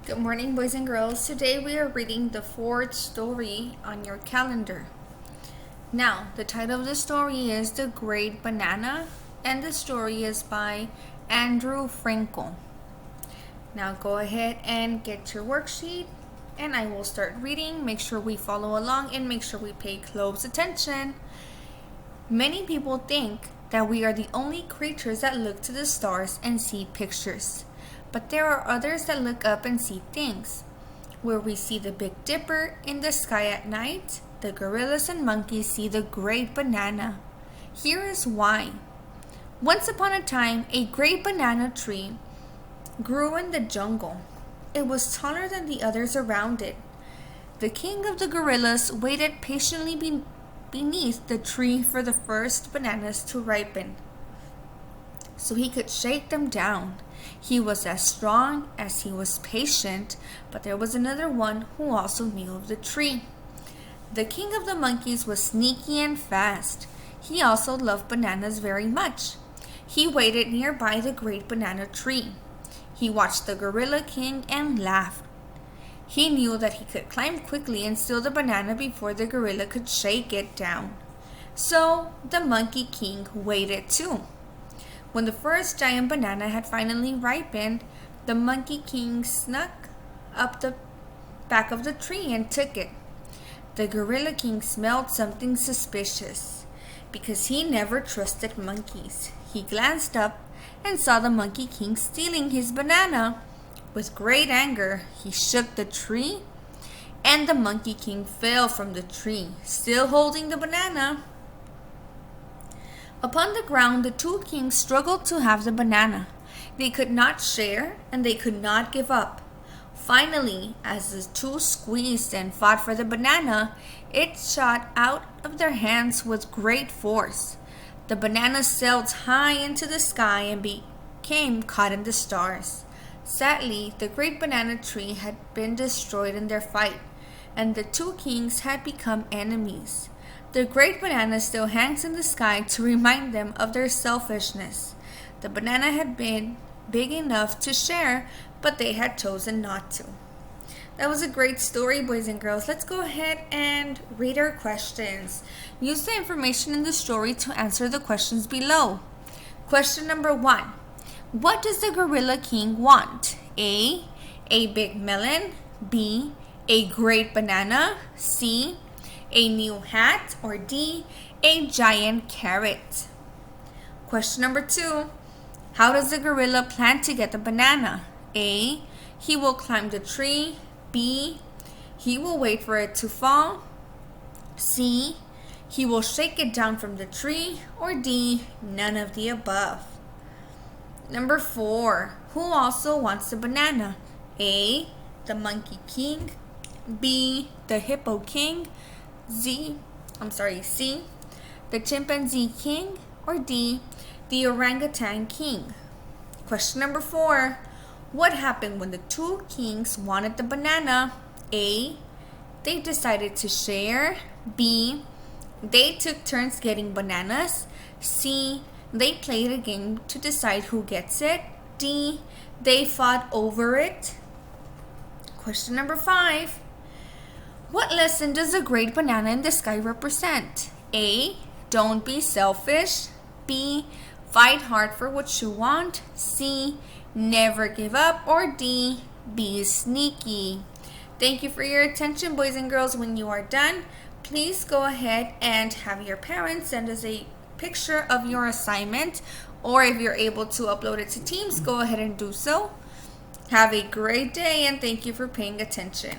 Good morning, boys and girls. Today we are reading the fourth story on your calendar. Now, the title of the story is The Great Banana, and the story is by Andrew Frankel. Now go ahead and get your worksheet, and I will start reading. Make sure we follow along and make sure we pay close attention. Many people think that we are the only creatures that look to the stars and see pictures. But there are others that look up and see things. Where we see the Big Dipper in the sky at night, the gorillas and monkeys see the great banana. Here is why. Once upon a time, a great banana tree grew in the jungle. It was taller than the others around it. The king of the gorillas waited patiently beneath the tree for the first bananas to ripen, so he could shake them down. He was as strong as he was patient, but there was another one who also knew of the tree. The king of the monkeys was sneaky and fast. He also loved bananas very much. He waited nearby the great banana tree. He watched the gorilla king and laughed. He knew that he could climb quickly and steal the banana before the gorilla could shake it down. So the monkey king waited too. When the first giant banana had finally ripened, the monkey king snuck up the back of the tree and took it. The gorilla king smelled something suspicious because he never trusted monkeys. He glanced up and saw the monkey king stealing his banana. With great anger, he shook the tree, and the monkey king fell from the tree, still holding the banana. Upon the ground, the two kings struggled to have the banana. They could not share, and they could not give up. Finally, as the two squeezed and fought for the banana, it shot out of their hands with great force. The banana sailed high into the sky and became caught in the stars. Sadly, the great banana tree had been destroyed in their fight, and the two kings had become enemies. The great banana still hangs in the sky to remind them of their selfishness. The banana had been big enough to share, but they had chosen not to. That was a great story, boys and girls. Let's go ahead and read our questions. Use the information in the story to answer the questions below. Question number 1. What does the gorilla king want? A big melon. B, a great banana. C, a new hat. Or D, a giant carrot. Question number 2. How does the gorilla plan to get the banana? A, he will climb the tree. B, he will wait for it to fall. C, he will shake it down from the tree. Or D, none of the above. Number 4. Who also wants the banana? A, the monkey king. B, the hippo king. C, the chimpanzee king. Or D, the orangutan king. Question number 4. What happened when the two kings wanted the banana? A, they decided to share. B, they took turns getting bananas. C, they played a game to decide who gets it. D, they fought over it. Question number 5. What lesson does the great banana in the sky represent? A, don't be selfish. B, fight hard for what you want. C, never give up. Or D, be sneaky. Thank you for your attention, boys and girls. When you are done, please go ahead and have your parents send us a picture of your assignment, or if you're able to upload it to Teams, go ahead and do so. Have a great day, and thank you for paying attention.